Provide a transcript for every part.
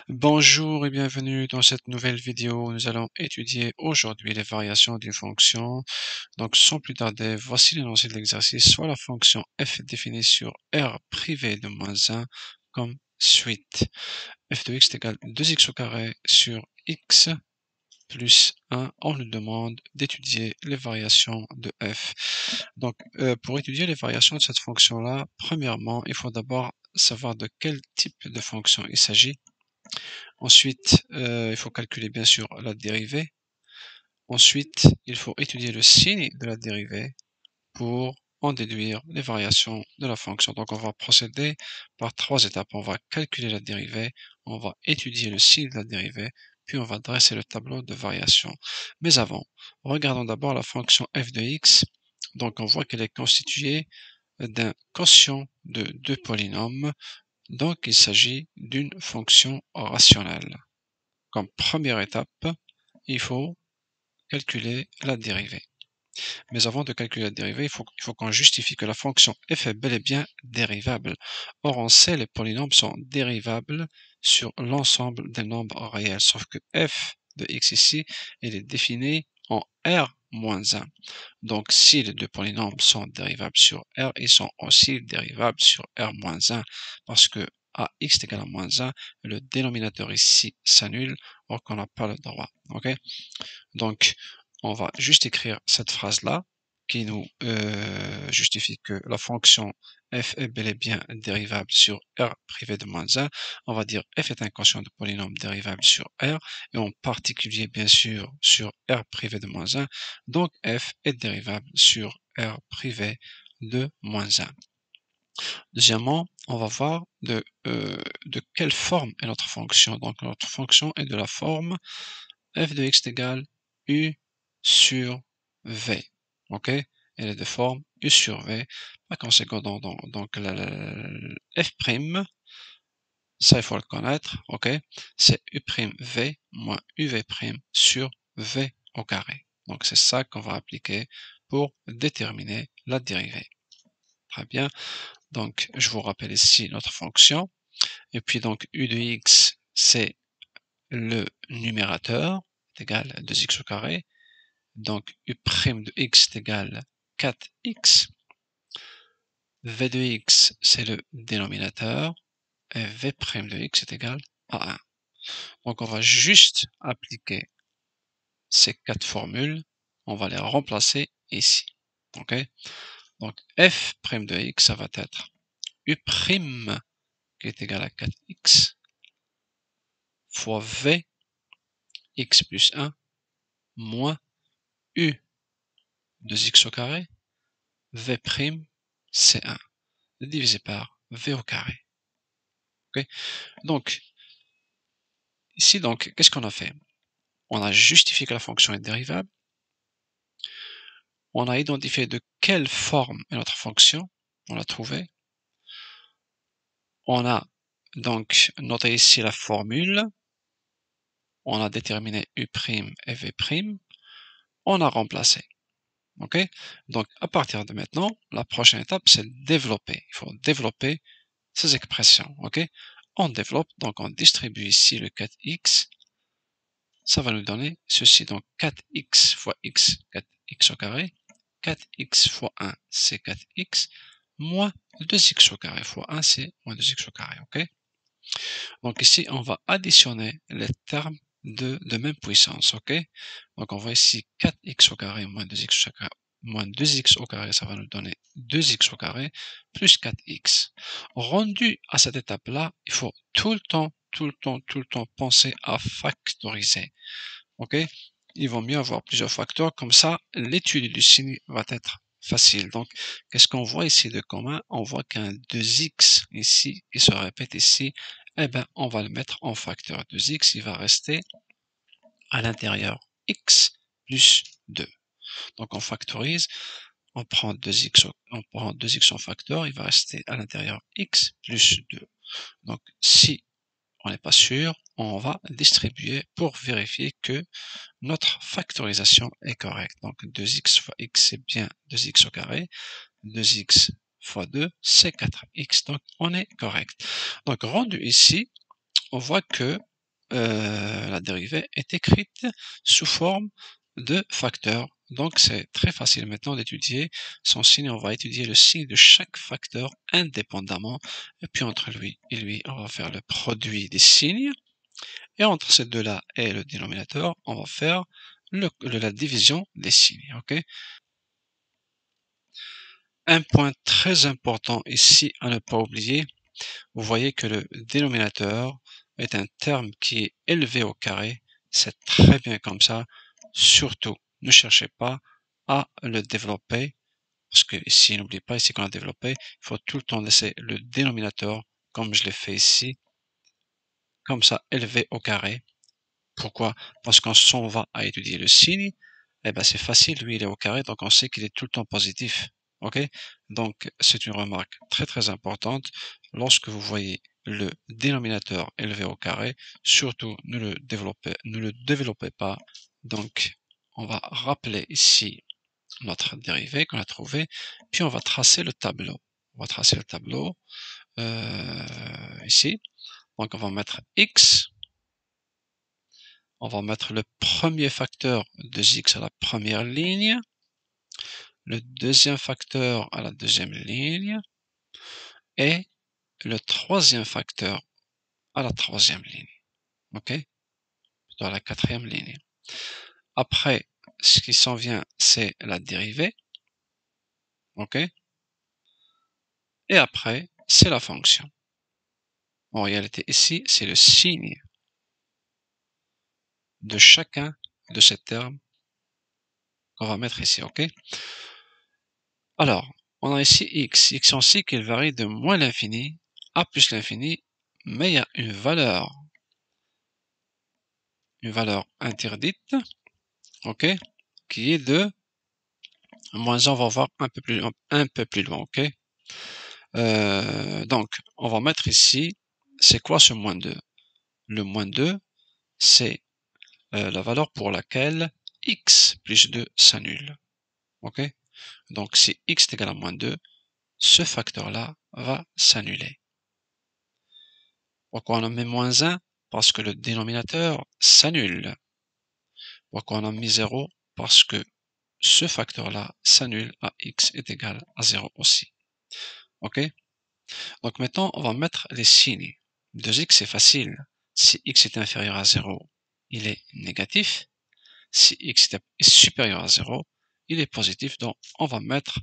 Bonjour et bienvenue dans cette nouvelle vidéo. Nous allons étudier aujourd'hui les variations d'une fonction. Donc, sans plus tarder, voici l'énoncé de l'exercice. Soit la fonction f est définie sur R privé de moins 1 comme suite. F de x est égal à 2x au carré sur x plus 1. On nous demande d'étudier les variations de f. Donc, pour étudier les variations de cette fonction-là, premièrement, il faut d'abord savoir de quel type de fonction il s'agit. Ensuite, il faut calculer bien sûr la dérivée. Ensuite, il faut étudier le signe de la dérivée pour en déduire les variations de la fonction. Donc, on va procéder par 3 étapes. On va calculer la dérivée, on va étudier le signe de la dérivée, puis on va dresser le tableau de variation. Mais avant, regardons d'abord la fonction f de x. Donc, on voit qu'elle est constituée d'un quotient de 2 polynômes. Donc, il s'agit d'une fonction rationnelle. Comme première étape, il faut calculer la dérivée. Mais avant de calculer la dérivée, il faut qu'on justifie que la fonction f est bel et bien dérivable. Or, on sait que les polynômes sont dérivables sur l'ensemble des nombres réels, sauf que f de x ici, il est défini en R-1. Donc, si les deux polynômes sont dérivables sur R, ils sont aussi dérivables sur R-1, parce que à x est égal à moins 1, le dénominateur ici s'annule, or qu'on n'a pas le droit. Ok? Donc, on va juste écrire cette phrase-là, qui nous justifie que la fonction f est bel et bien dérivable sur R privé de moins 1. On va dire f est un quotient de polynôme dérivable sur R, et en particulier, bien sûr, sur R privé de moins 1. Donc, f est dérivable sur R privé de moins 1. Deuxièmement, on va voir de quelle forme est notre fonction. Donc, notre fonction est de la forme f de x est égal u sur v. Ok? Elle est de forme u sur v. Par conséquent, donc f', ça il faut le connaître, ok? C'est u'v moins uv' sur v au carré. Donc c'est ça qu'on va appliquer pour déterminer la dérivée. Très bien. Donc je vous rappelle ici notre fonction. Et puis donc u de x, c'est le numérateur, est égal à 2x au carré. Donc u' de x est égal à 4x. v de x, c'est le dénominateur. Et v' de x est égal à 1. Donc on va juste appliquer ces 4 formules. On va les remplacer ici. Ok? Donc f' de x, ça va être u' qui est égal à 4x fois v x plus 1 moins u 2x au carré, v', c'est 1, divisé par v au carré. Okay? Donc, ici, donc, qu'est-ce qu'on a fait? On a justifié que la fonction est dérivable. On a identifié de quelle forme est notre fonction. On l'a trouvé. On a donc noté ici la formule. On a déterminé u' et v'. On a remplacé. Ok? Donc, à partir de maintenant, la prochaine étape, c'est développer. Il faut développer ces expressions. Ok? On développe, donc on distribue ici le 4x. Ça va nous donner ceci. Donc, 4x fois x, 4x au carré. 4x fois 1, c'est 4x. Moins 2x au carré fois 1, c'est moins 2x au carré. Ok? Donc, ici, on va additionner les termes de même puissance. Ok? Donc, on voit ici 4x au carré moins 2x au carré. Moins 2x au carré, ça va nous donner 2x au carré plus 4x. Rendu à cette étape-là, il faut tout le temps penser à factoriser. Ok? Il vaut mieux avoir plusieurs facteurs, comme ça, l'étude du signe va être facile. Donc, qu'est-ce qu'on voit ici de commun? On voit qu'un 2x ici, qui se répète ici, eh bien, on va le mettre en facteur 2x, il va rester à l'intérieur x plus 2. Donc, on factorise, on prend 2x en facteur, il va rester à l'intérieur x plus 2. Donc, si on n'est pas sûr, on va distribuer pour vérifier que notre factorisation est correcte. Donc 2x fois x, c'est bien 2x au carré. 2x fois 2, c'est 4x. Donc on est correct. Donc rendu ici, on voit que la dérivée est écrite sous forme de facteur. Donc, c'est très facile maintenant d'étudier son signe. On va étudier le signe de chaque facteur indépendamment. Et puis, entre lui et lui, on va faire le produit des signes. Et entre ces deux-là et le dénominateur, on va faire la division des signes. OK? Un point très important ici à ne pas oublier, vous voyez que le dénominateur est un terme qui est élevé au carré. C'est très bien comme ça. Surtout, ne cherchez pas à le développer, parce que ici, n'oubliez pas, ici qu'on a développé, il faut tout le temps laisser le dénominateur, comme je l'ai fait ici, comme ça, élevé au carré. Pourquoi? Parce qu'on s'en va à étudier le signe, eh ben c'est facile, lui il est au carré, donc on sait qu'il est tout le temps positif. OK? Donc c'est une remarque très très importante. Lorsque vous voyez le dénominateur élevé au carré, surtout ne le développez pas. Donc on va rappeler ici notre dérivée qu'on a trouvé, puis on va tracer le tableau. On va tracer le tableau ici. Donc on va mettre x. On va mettre le premier facteur de x à la première ligne, le deuxième facteur à la deuxième ligne et le troisième facteur à la troisième ligne. OK? Plutôt à la quatrième ligne. Après, ce qui s'en vient, c'est la dérivée. OK? Et après, c'est la fonction. En réalité, ici, c'est le signe de chacun de ces termes qu'on va mettre ici. OK? Alors, on a ici x. X, on sait qu'il varie de moins l'infini à plus l'infini, mais il y a une valeur interdite, ok, qui est de moins 1. On va voir un peu plus loin, ok. Donc, on va mettre ici, c'est quoi ce moins 2? Le moins 2, c'est la valeur pour laquelle x plus 2 s'annule, ok. Donc, si x est égal à moins 2, ce facteur-là va s'annuler. Pourquoi on en met moins 1? Parce que le dénominateur s'annule. Pourquoi on en met 0? Parce que ce facteur-là s'annule à x est égal à 0 aussi. OK? Donc maintenant, on va mettre les signes. 2x, c'est facile. Si x est inférieur à 0, il est négatif. Si x est supérieur à 0, il est positif. Donc, on va mettre...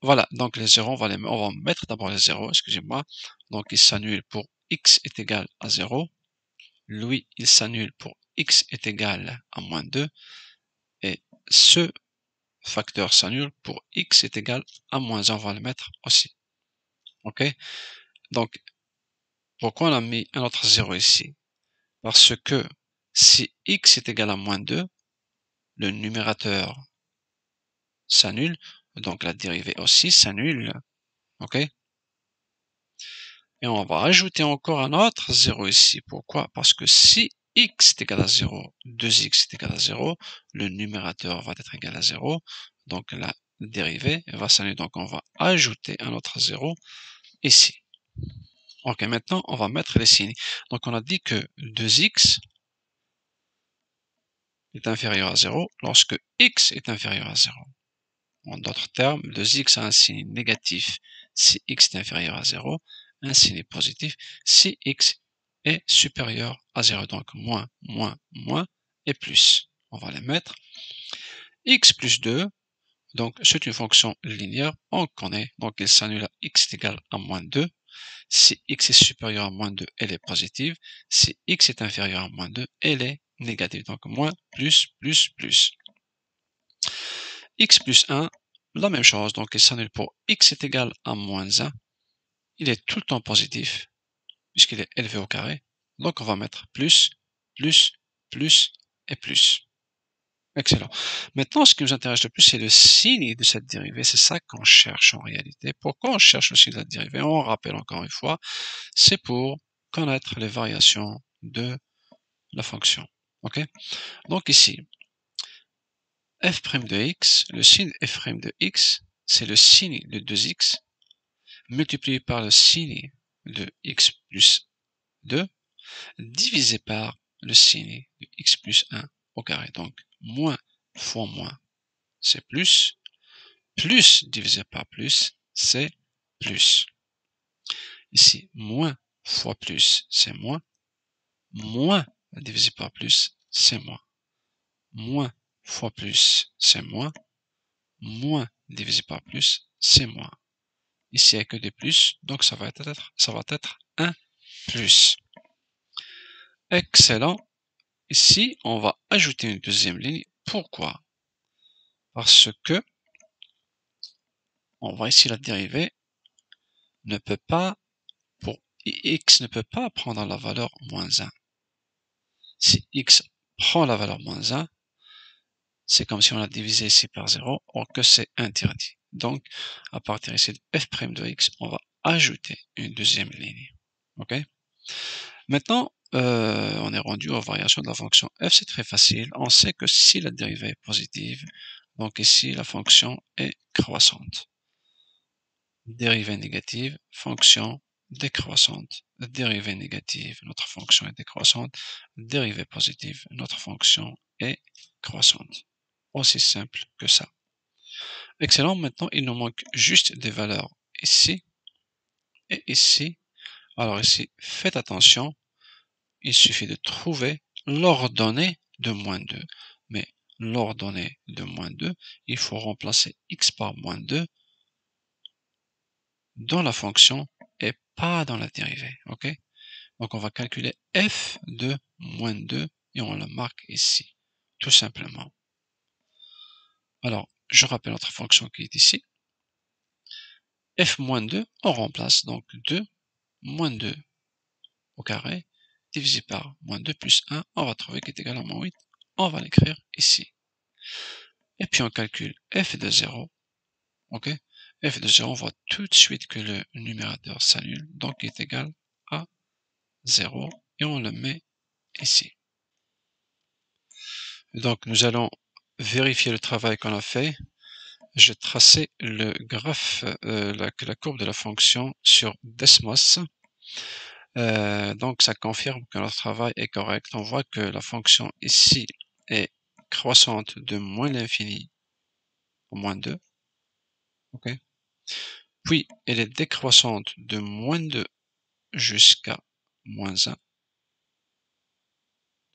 voilà, donc les 0, on va mettre d'abord les 0, excusez-moi. Donc, il s'annule pour x est égal à 0. Lui, il s'annule pour x est égal à moins 2. Et ce facteur s'annule pour x est égal à moins 1. On va le mettre aussi. OK? Donc, pourquoi on a mis un autre 0 ici? Parce que si x est égal à moins 2, le numérateur s'annule, donc la dérivée aussi s'annule. OK? Et on va ajouter encore un autre 0 ici. Pourquoi? Parce que si x est égal à 0, 2x est égal à 0, le numérateur va être égal à 0, donc la dérivée va s'annuler. Donc on va ajouter un autre 0 ici. Ok, maintenant on va mettre les signes. Donc on a dit que 2x est inférieur à 0 lorsque x est inférieur à 0. En d'autres termes, 2x a un signe négatif si x est inférieur à 0, un signe positif si x est supérieur à 0. Donc moins, moins, moins et plus. On va les mettre. X plus 2, donc c'est une fonction linéaire, on connaît, donc il s'annule à x est égal à moins 2. Si x est supérieur à moins 2, elle est positive. Si x est inférieur à moins 2, elle est négative. Donc moins, plus, plus, plus. X plus 1, la même chose. Donc il s'annule pour x est égal à moins 1. Il est tout le temps positif, puisqu'il est élevé au carré. Donc on va mettre plus, plus, plus et plus. Excellent. Maintenant, ce qui nous intéresse le plus, c'est le signe de cette dérivée. C'est ça qu'on cherche en réalité. Pourquoi on cherche le signe de la dérivée? On rappelle encore une fois, c'est pour connaître les variations de la fonction. OK? Donc ici, f' de x, le signe f' de x, c'est le signe de 2x multiplié par le signe de x plus 2. divisé par le signe de x plus 1 au carré. Donc, moins fois moins, c'est plus. Plus divisé par plus, c'est plus. Ici, moins fois plus, c'est moins. Moins divisé par plus, c'est moins. Moins fois plus, c'est moins. Moins divisé par plus, c'est moins. Ici, il n'y a que des plus, donc ça va être 1 plus. Excellent. Ici, on va ajouter une deuxième ligne. Pourquoi? Parce que, on voit ici la dérivée, ne peut pas, pour x ne peut pas prendre la valeur moins 1. Si x prend la valeur moins 1, c'est comme si on a divisé ici par 0, or que c'est interdit. Donc, à partir ici de f' de x, on va ajouter une deuxième ligne. Ok? Maintenant, on est rendu aux variations de la fonction f, c'est très facile. On sait que si la dérivée est positive, donc ici la fonction est croissante. Dérivée négative, fonction décroissante. Dérivée négative, notre fonction est décroissante. Dérivée positive, notre fonction est croissante. Aussi simple que ça. Excellent, maintenant il nous manque juste des valeurs ici et ici. Alors ici, faites attention, il suffit de trouver l'ordonnée de moins 2. Mais l'ordonnée de moins 2, il faut remplacer x par moins 2 dans la fonction et pas dans la dérivée. Ok? Donc on va calculer f de moins 2 et on le marque ici, tout simplement. Alors, je rappelle notre fonction qui est ici. F moins 2, on remplace donc 2 moins 2 au carré divisé par moins 2 plus 1, on va trouver qu'il est égal à moins 8. On va l'écrire ici. Et puis on calcule f de 0. Ok? F de 0, on voit tout de suite que le numérateur s'annule, donc il est égal à 0. Et on le met ici. Donc nous allons vérifier le travail qu'on a fait. Je traçais le graphe, la courbe de la fonction sur Desmos. Donc ça confirme que notre travail est correct. On voit que la fonction ici est croissante de moins l'infini au moins 2. Okay. Puis elle est décroissante de moins 2 jusqu'à moins 1.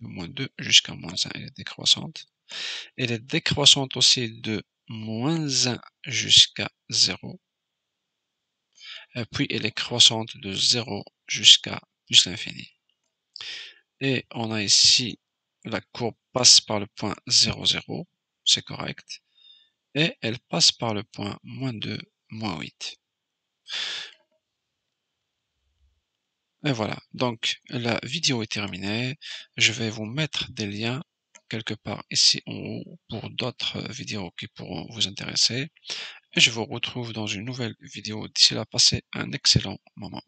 De moins 2 jusqu'à moins 1, elle est décroissante. Elle est décroissante aussi de moins 1 jusqu'à 0. Puis elle est croissante de 0 jusqu'à plus l'infini. Et on a ici, la courbe passe par le point 0, 0, c'est correct. Et elle passe par le point moins 2, moins 8. Et voilà, donc la vidéo est terminée. Je vais vous mettre des liens quelque part ici en haut pour d'autres vidéos qui pourront vous intéresser. Et je vous retrouve dans une nouvelle vidéo. D'ici là, passez un excellent moment.